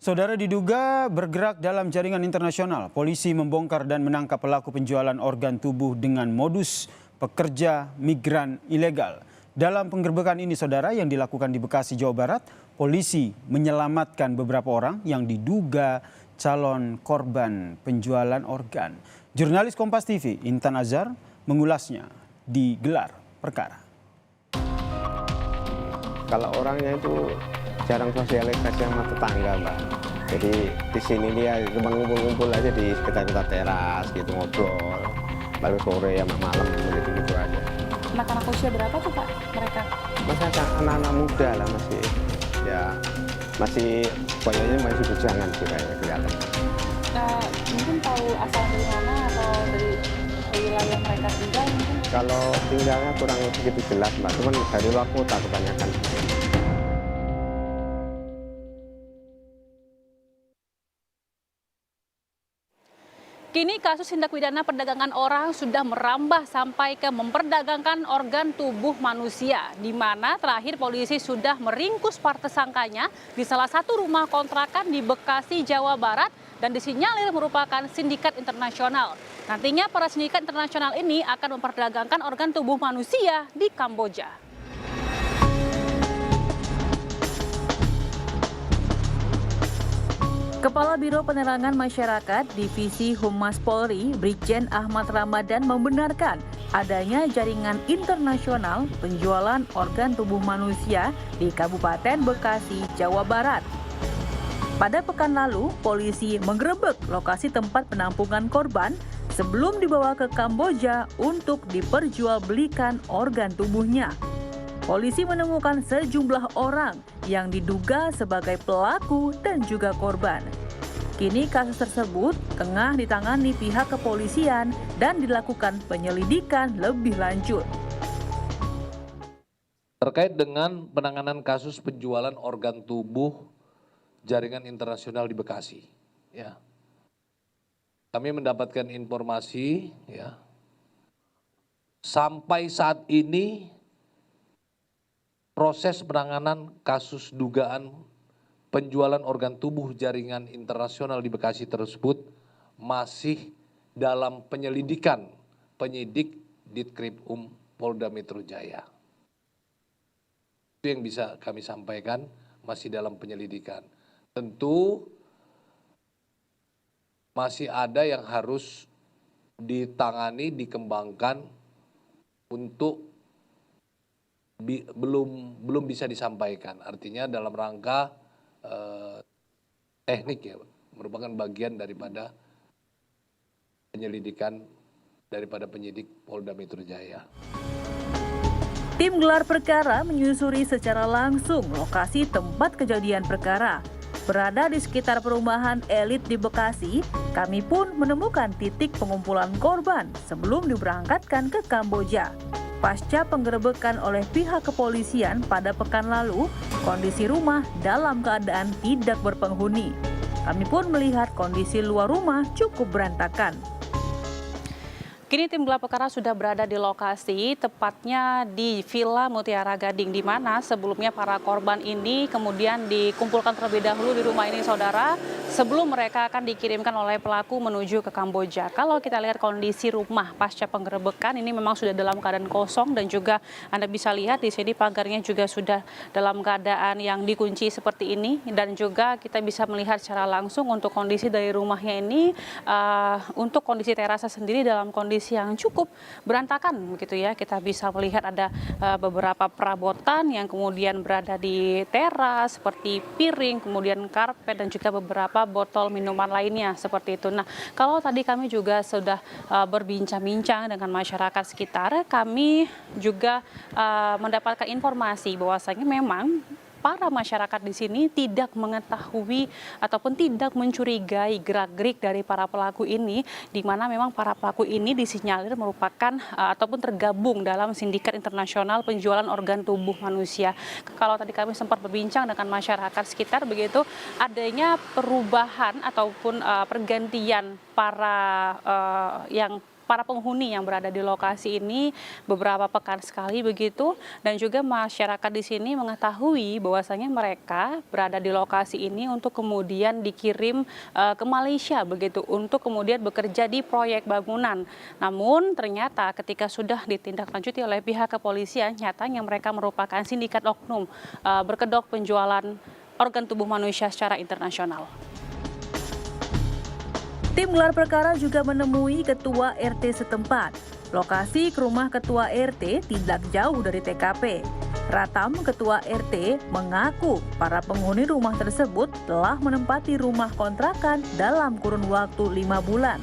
Saudara diduga bergerak dalam jaringan internasional, polisi membongkar dan menangkap pelaku penjualan organ tubuh dengan modus pekerja migran ilegal. Dalam penggerbekan ini saudara yang dilakukan di Bekasi, Jawa Barat, polisi menyelamatkan beberapa orang yang diduga calon korban penjualan organ. Jurnalis Kompas TV Intan Azhar mengulasnya di Gelar Perkara. Kalau orangnya itu jarang sosialisasi sama tetangga, Mbak. Jadi di sini dia cuma ngumpul-ngumpul aja di sekitar teras gitu, ngobrol. Lalu sore ya malam gitu aja. Anak-anak usia berapa tuh Pak mereka? Masih anak-anak muda lah masih pokoknya masih bujangan sih kayaknya kelihatan. Mungkin tahu asal dari mana atau dari wilayah mereka tinggal mungkin? Kalau tinggalnya kurang begitu jelas, Mbak. Cuman dari luar kota kebanyakan. Kini kasus tindak pidana perdagangan orang sudah merambah sampai ke memperdagangkan organ tubuh manusia, di mana terakhir polisi sudah meringkus para tersangkanya di salah satu rumah kontrakan di Bekasi, Jawa Barat, dan disinyalir merupakan sindikat internasional. Nantinya para sindikat internasional ini akan memperdagangkan organ tubuh manusia di Kamboja. Kepala Biro Penerangan Masyarakat Divisi Humas Polri, Brigjen Ahmad Ramadan membenarkan adanya jaringan internasional penjualan organ tubuh manusia di Kabupaten Bekasi, Jawa Barat. Pada pekan lalu, polisi menggerebek lokasi tempat penampungan korban sebelum dibawa ke Kamboja untuk diperjualbelikan organ tubuhnya. Polisi menemukan sejumlah orang yang diduga sebagai pelaku dan juga korban. Kini kasus tersebut tengah ditangani pihak kepolisian dan dilakukan penyelidikan lebih lanjut. Terkait dengan penanganan kasus penjualan organ tubuh jaringan internasional di Bekasi, ya, kami mendapatkan informasi, ya, sampai saat ini proses penanganan kasus dugaan penjualan organ tubuh jaringan internasional di Bekasi tersebut masih dalam penyelidikan penyidik Ditkrimum Polda Metro Jaya. Itu yang bisa kami sampaikan, masih dalam penyelidikan. Tentu masih ada yang harus ditangani, dikembangkan untuk belum bisa disampaikan. Artinya dalam rangka teknik, ya, merupakan bagian daripada penyelidikan daripada penyidik Polda Metro Jaya. Tim gelar perkara menyusuri secara langsung lokasi tempat kejadian perkara. Berada di sekitar perumahan elit di Bekasi, kami pun menemukan titik pengumpulan korban sebelum diberangkatkan ke Kamboja. Pasca penggerebekan oleh pihak kepolisian pada pekan lalu, kondisi rumah dalam keadaan tidak berpenghuni. Kami pun melihat kondisi luar rumah cukup berantakan. Kini tim gelar perkara sudah berada di lokasi, tepatnya di Villa Mutiara Gading, di mana sebelumnya para korban ini kemudian dikumpulkan terlebih dahulu di rumah ini, saudara, sebelum mereka akan dikirimkan oleh pelaku menuju ke Kamboja. Kalau kita lihat kondisi rumah pasca penggerebekan ini memang sudah dalam keadaan kosong, dan juga Anda bisa lihat di sini pagarnya juga sudah dalam keadaan yang dikunci seperti ini, dan juga kita bisa melihat secara langsung untuk kondisi dari rumahnya ini, untuk kondisi terasnya sendiri dalam kondisi yang cukup berantakan begitu ya. Kita bisa melihat ada beberapa perabotan yang kemudian berada di teras seperti piring, kemudian karpet, dan juga beberapa botol minuman lainnya seperti itu. Nah, kalau tadi kami juga sudah berbincang-bincang dengan masyarakat sekitar, kami juga mendapatkan informasi bahwasanya memang para masyarakat di sini tidak mengetahui ataupun tidak mencurigai gerak-gerik dari para pelaku ini, di mana memang para pelaku ini disinyalir merupakan ataupun tergabung dalam sindikat internasional penjualan organ tubuh manusia. Kalau tadi kami sempat berbincang dengan masyarakat sekitar, begitu adanya perubahan ataupun pergantian para para penghuni yang berada di lokasi ini beberapa pekan sekali begitu, dan juga masyarakat di sini mengetahui bahwasanya mereka berada di lokasi ini untuk kemudian dikirim ke Malaysia begitu untuk kemudian bekerja di proyek bangunan. Namun ternyata ketika sudah ditindaklanjuti oleh pihak kepolisian, nyatanya mereka merupakan sindikat oknum berkedok penjualan organ tubuh manusia secara internasional. Tim gelar perkara juga menemui ketua RT setempat. Lokasi ke rumah ketua RT tidak jauh dari TKP. Ratam, ketua RT, mengaku para penghuni rumah tersebut telah menempati rumah kontrakan dalam kurun waktu 5 bulan.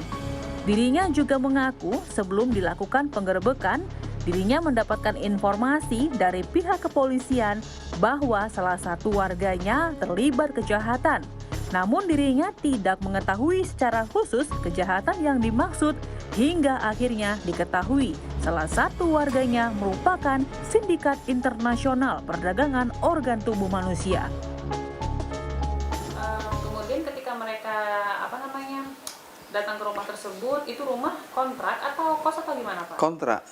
Dirinya juga mengaku sebelum dilakukan penggerebekan, dirinya mendapatkan informasi dari pihak kepolisian bahwa salah satu warganya terlibat kejahatan. Namun dirinya tidak mengetahui secara khusus kejahatan yang dimaksud hingga akhirnya diketahui salah satu warganya merupakan sindikat internasional perdagangan organ tubuh manusia. Kemudian ketika mereka datang ke rumah tersebut, itu rumah kontrak atau kos atau gimana Pak? Kontrak.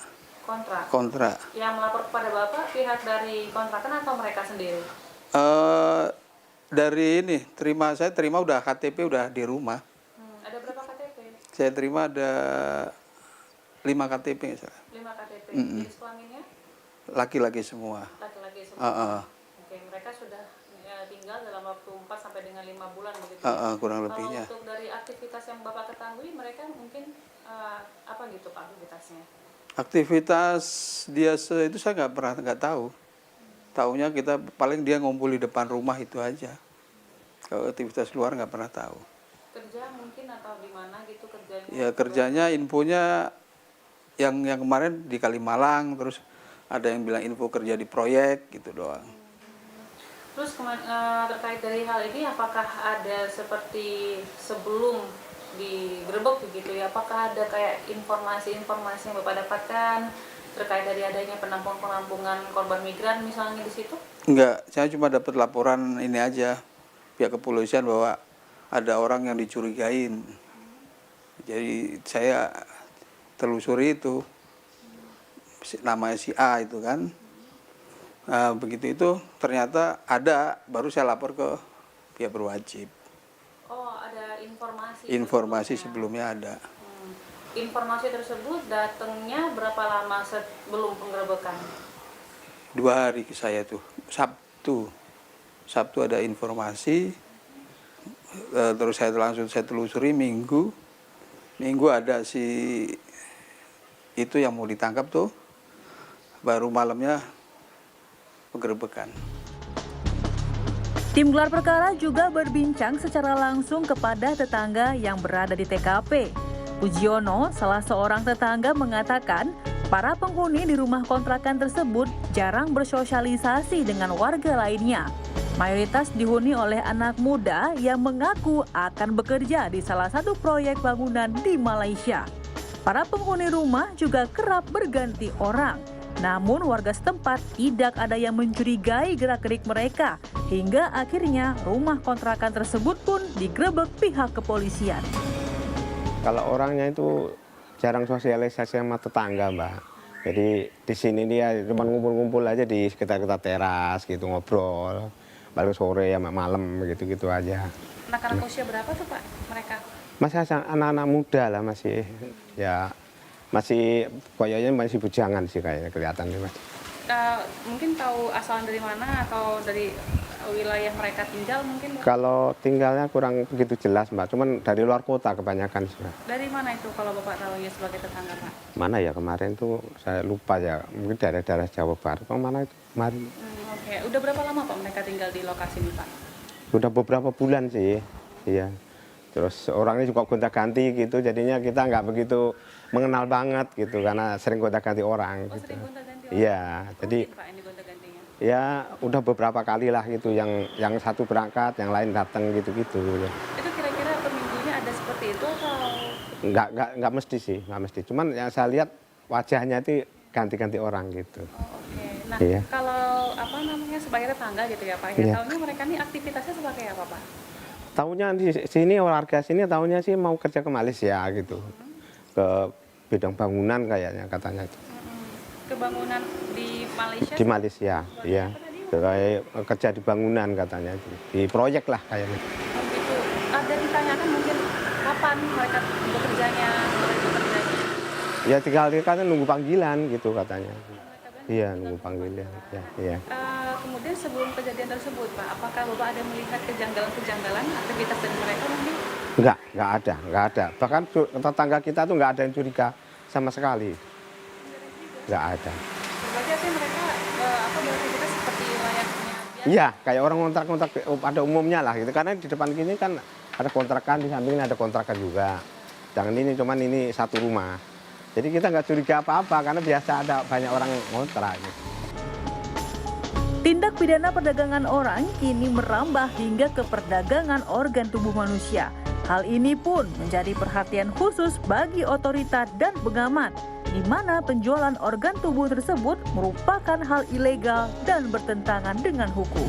Kontrak. Yang melapor kepada Bapak pihak dari kontrakan atau mereka sendiri? Dari ini saya terima udah KTP udah di rumah. Ada berapa KTP? Saya terima ada 5 KTP misalnya. 5 KTP. Jenis kelaminnya? Laki-laki semua. Laki-laki semua. Oke, mereka sudah tinggal dalam waktu 4 sampai dengan 5 bulan begitu. Kurang lebihnya. Kalau untuk dari aktivitas yang Bapak ketahui, mereka mungkin apa gitu Pak aktivitasnya? Aktivitas dia itu saya nggak tahu. Taunya kita paling dia ngumpul di depan rumah itu aja. Kalau aktivitas luar nggak pernah tahu. Kerja mungkin atau di mana gitu kerjanya? Ya kerjanya infonya yang kemarin di Kalimalang, terus ada yang bilang info kerja di proyek gitu doang. Terus terkait dari hal ini, apakah ada seperti sebelum digerebek begitu ya? Apakah ada kayak informasi-informasi yang Bapak dapatkan terkait dari adanya penampungan korban migran misalnya di situ? Enggak, saya cuma dapat laporan ini aja pihak kepolisian bahwa ada orang yang dicurigain. Jadi saya telusuri itu namanya si A itu kan. Nah, begitu itu ternyata ada, baru saya lapor ke pihak berwajib. Oh, ada informasi. Informasi sebelumnya ada. Informasi tersebut datangnya berapa lama sebelum penggerebekan? 2 hari ke saya tuh, Sabtu ada informasi, terus saya telusuri Minggu ada si itu yang mau ditangkap tuh, baru malamnya penggerebekan. Tim gelar perkara juga berbincang secara langsung kepada tetangga yang berada di TKP. Pujiono, salah seorang tetangga, mengatakan para penghuni di rumah kontrakan tersebut jarang bersosialisasi dengan warga lainnya. Mayoritas dihuni oleh anak muda yang mengaku akan bekerja di salah satu proyek bangunan di Malaysia. Para penghuni rumah juga kerap berganti orang. Namun warga setempat tidak ada yang mencurigai gerak-gerik mereka, hingga akhirnya rumah kontrakan tersebut pun digerebek pihak kepolisian. Kalau orangnya itu jarang sosialisasi sama tetangga, Mbak. Jadi di sini dia cuma ngumpul-ngumpul aja di sekitar teras gitu, ngobrol. Baru sore sama malam gitu-gitu aja. Anak-anak usia berapa tuh Pak mereka? Masih anak-anak muda lah masih. Ya masih kayaknya masih bujangan sih kayaknya kelihatannya Mas. Mungkin tahu asalnya dari mana atau dari wilayah mereka tinggal mungkin? Kalau tinggalnya kurang begitu jelas Mbak, cuman dari luar kota kebanyakan sih Mbak. Dari mana itu kalau Bapak tahu ya sebagai tetangga Pak? Mana ya kemarin tuh saya lupa ya, mungkin daerah-daerah Jawa Barat. Mana itu kemarin? Oke. Udah berapa lama Pak mereka tinggal di lokasi ini Pak? Udah beberapa bulan sih, iya. Terus orangnya juga gonta-ganti gitu, jadinya kita nggak begitu mengenal banget gitu, karena sering gonta-ganti orang. Oh, gitu. sering gonta-ganti orang? Iya, jadi Pak ini gonta-gantinya? ya udah beberapa kali lah gitu, yang satu berangkat, yang lain datang gitu-gitu. Itu kira-kira per minggunya ada seperti itu atau? Nggak mesti sih, nggak mesti. Cuman yang saya lihat wajahnya itu ganti-ganti orang gitu. Oh, oke. Nah, iya. kalau sebagai tetangga gitu ya Pak, ya Iya. tahunya mereka ini aktivitasnya sebagai apa Pak? Taunya di sini warga sini taunya sih mau kerja ke Malaysia gitu. Ke bidang bangunan kayaknya katanya itu. Kebangunan di Malaysia? Di Malaysia, iya. Kayak kerja di bangunan katanya itu. Di proyek lah kayaknya. Oh gitu. Ada ditanyakan mungkin kapan mereka bekerjanya, Ya tinggal kan nunggu panggilan gitu katanya. Iya, nunggu panggilan. Ya, iya. Kemudian sebelum kejadian tersebut, Pak, apakah Bapak ada melihat kejanggalan-kejanggalan aktivitas dari mereka mungkin? Nggak ada. Bahkan tetangga kita tuh nggak ada yang curiga sama sekali. Nggak ada. Berarti artinya mereka beraktivitas seperti layaknya biasa? Iya, kayak orang kontrak-kontrak pada umumnya lah gitu. Karena di depan gini kan ada kontrakan, di sampingnya ada kontrakan juga. Jangan ini, cuman ini satu rumah. Jadi kita nggak curiga apa-apa karena biasa ada banyak orang ngontrak. Gitu. Tindak pidana perdagangan orang kini merambah hingga ke perdagangan organ tubuh manusia. Hal ini pun menjadi perhatian khusus bagi otoritas dan pengamat, di mana penjualan organ tubuh tersebut merupakan hal ilegal dan bertentangan dengan hukum.